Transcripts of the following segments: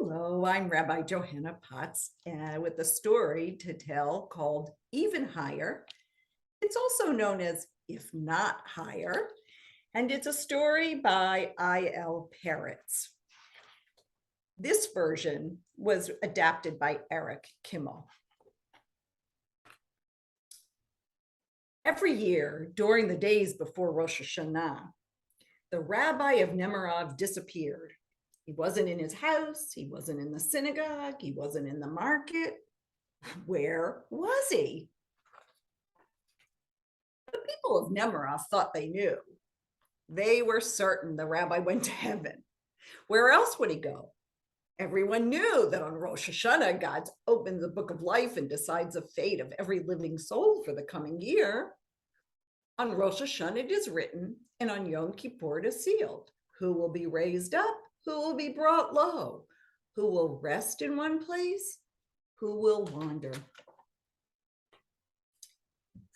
Hello, I'm Rabbi Johanna Potts with a story to tell called Even Higher. It's also known as If Not Higher, and it's a story by I.L. Peretz. This version was adapted by Eric Kimmel. Every year, during the days before Rosh Hashanah, the rabbi of Nemirov disappeared. He wasn't in his house, he wasn't in the synagogue, he wasn't in the market. Where was he? The people of Nemirov thought they knew. They were certain the rabbi went to heaven. Where else would he go? Everyone knew that on Rosh Hashanah, God opens the book of life and decides the fate of every living soul for the coming year. On Rosh Hashanah, it is written, and on Yom Kippur, it is sealed. Who will be raised up? Who will be brought low? Who will rest in one place? Who will wander?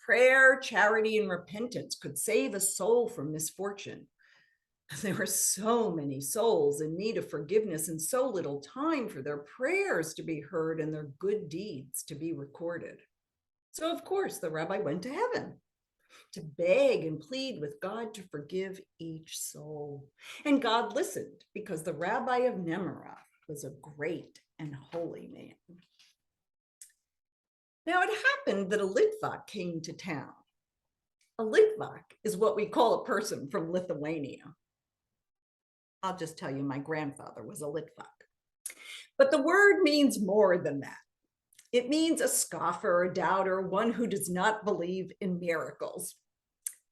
Prayer, charity, and repentance could save a soul from misfortune. There were so many souls in need of forgiveness and so little time for their prayers to be heard and their good deeds to be recorded. So, of course, the rabbi went to heaven to beg and plead with God to forgive each soul. And God listened because the rabbi of Nemirov was a great and holy man. Now, it happened that a Litvak came to town. A Litvak is what we call a person from Lithuania. I'll just tell you, my grandfather was a Litvak. But the word means more than that. It means a scoffer, a doubter, one who does not believe in miracles.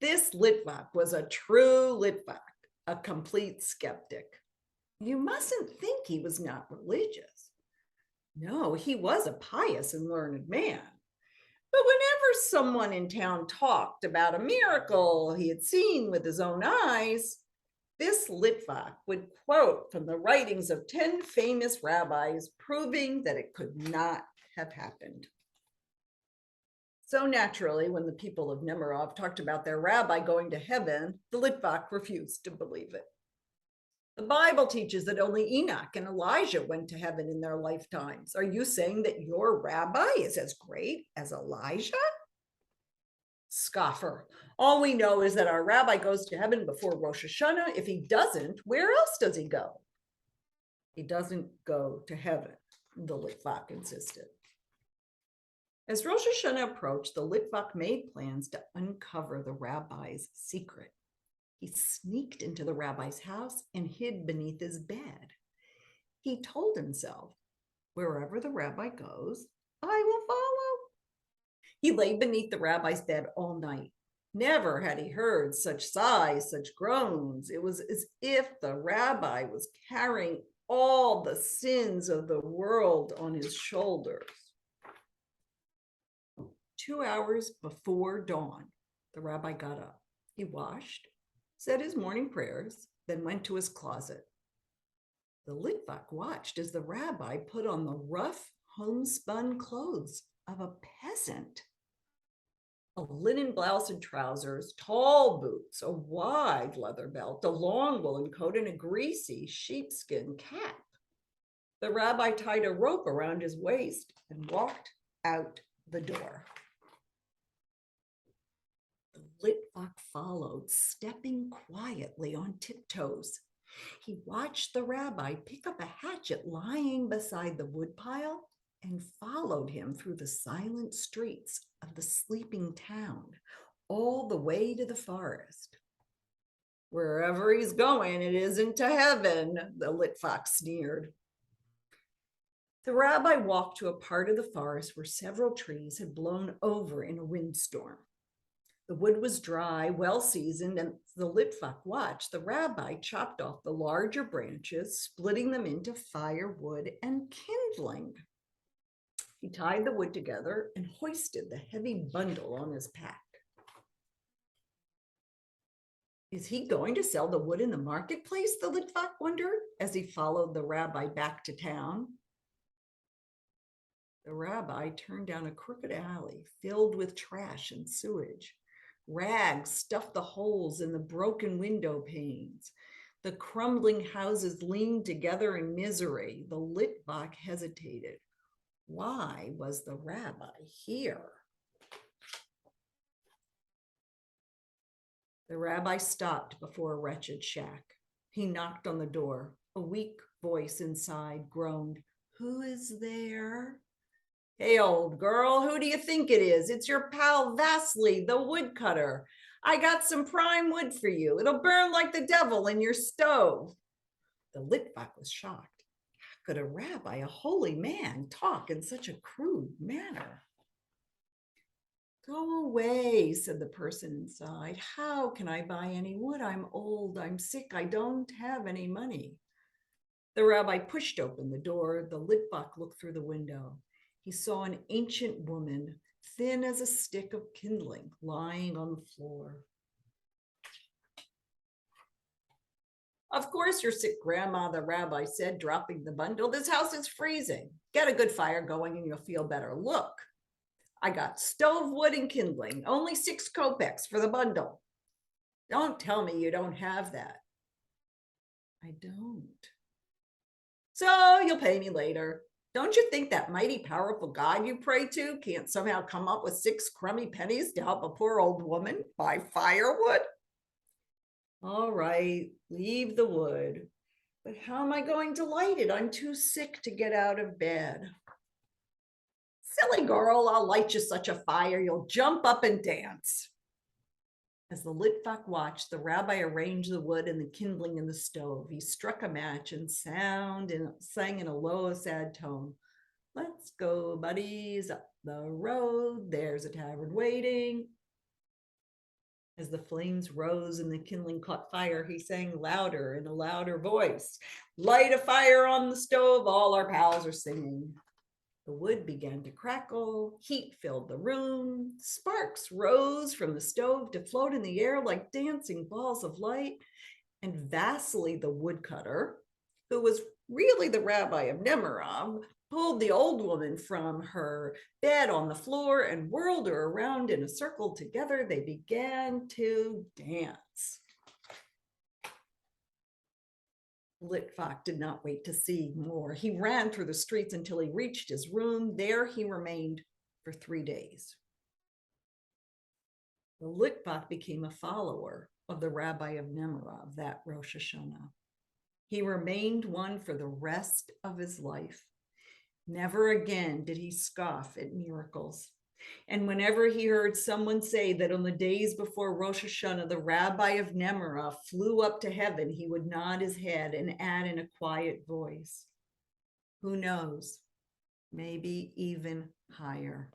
This Litvak was a true Litvak, a complete skeptic. You mustn't think he was not religious. No, he was a pious and learned man. But whenever someone in town talked about a miracle he had seen with his own eyes, this Litvak would quote from the writings of 10 famous rabbis, proving that it could not have happened. So naturally, when the people of Nemirov talked about their rabbi going to heaven, the Litvak refused to believe it. The Bible teaches that only Enoch and Elijah went to heaven in their lifetimes. Are you saying that your rabbi is as great as Elijah? Scoffer. All we know is that our rabbi goes to heaven before Rosh Hashanah. If he doesn't, where else does he go? He doesn't go to heaven, the Litvak insisted. As Rosh Hashanah approached, the Litvak made plans to uncover the rabbi's secret. He sneaked into the rabbi's house and hid beneath his bed. He told himself, wherever the rabbi goes, I will follow. He lay beneath the rabbi's bed all night. Never had he heard such sighs, such groans. It was as if the rabbi was carrying all the sins of the world on his shoulders. 2 hours before dawn, the rabbi got up. He washed, said his morning prayers, then went to his closet. The Litvak watched as the rabbi put on the rough homespun clothes of a peasant. A linen blouse and trousers, tall boots, a wide leather belt, a long woolen coat, and a greasy sheepskin cap. The rabbi tied a rope around his waist and walked out the door. The Litvak followed, stepping quietly on tiptoes. He watched the rabbi pick up a hatchet lying beside the woodpile and followed him through the silent streets of the sleeping town, all the way to the forest. Wherever he's going, it isn't to heaven, the Litvak sneered. The rabbi walked to a part of the forest where several trees had blown over in a windstorm. The wood was dry, well seasoned, and the Litvak watched the rabbi chopped off the larger branches, splitting them into firewood and kindling. He tied the wood together and hoisted the heavy bundle on his pack. Is he going to sell the wood in the marketplace, the Litvak wondered, as he followed the rabbi back to town. The rabbi turned down a crooked alley filled with trash and sewage. Rags stuffed the holes in the broken window panes. The crumbling houses leaned together in misery. The Litvak hesitated. Why was the rabbi here? The rabbi stopped before a wretched shack. He knocked on the door. A weak voice inside groaned, "Who is there?" "Hey, old girl, who do you think it is? It's your pal Vasily, the woodcutter. I got some prime wood for you. It'll burn like the devil in your stove." The Litvak was shocked. How could a rabbi, a holy man, talk in such a crude manner? "Go away," said the person inside. "How can I buy any wood? I'm old, I'm sick, I don't have any money." The rabbi pushed open the door. The Litvak looked through the window. He saw an ancient woman, thin as a stick of kindling, lying on the floor. "Of course you're sick, Grandma," the rabbi said, dropping the bundle. "This house is freezing. Get a good fire going and you'll feel better. Look, I got stove wood and kindling, only 6 kopecks for the bundle." "Don't tell me you don't have that." "I don't." "So you'll pay me later. Don't you think that mighty powerful God you pray to can't somehow come up with 6 crummy pennies to help a poor old woman buy firewood?" "All right, leave the wood. But how am I going to light it? I'm too sick to get out of bed." "Silly girl, I'll light you such a fire you'll jump up and dance." As the Litvak watched, the rabbi arranged the wood and the kindling in the stove. He struck a match and sang in a low, sad tone, "Let's go, buddies, up the road. There's a tavern waiting." As the flames rose and the kindling caught fire, he sang louder in a louder voice, "Light a fire on the stove, all our pals are singing." The wood began to crackle, heat filled the room, sparks rose from the stove to float in the air like dancing balls of light, and Vasily the woodcutter, who was really the rabbi of Nemirov, pulled the old woman from her bed on the floor and whirled her around in a circle. Together they began to dance. Litvak did not wait to see more. He ran through the streets until he reached his room. There he remained for 3 days. The Litvak became a follower of the rabbi of Nemirov that Rosh Hashanah. He remained one for the rest of his life. Never again did he scoff at miracles. And whenever he heard someone say that on the days before Rosh Hashanah, the rabbi of Nemirov flew up to heaven, he would nod his head and add in a quiet voice, "Who knows, maybe even higher."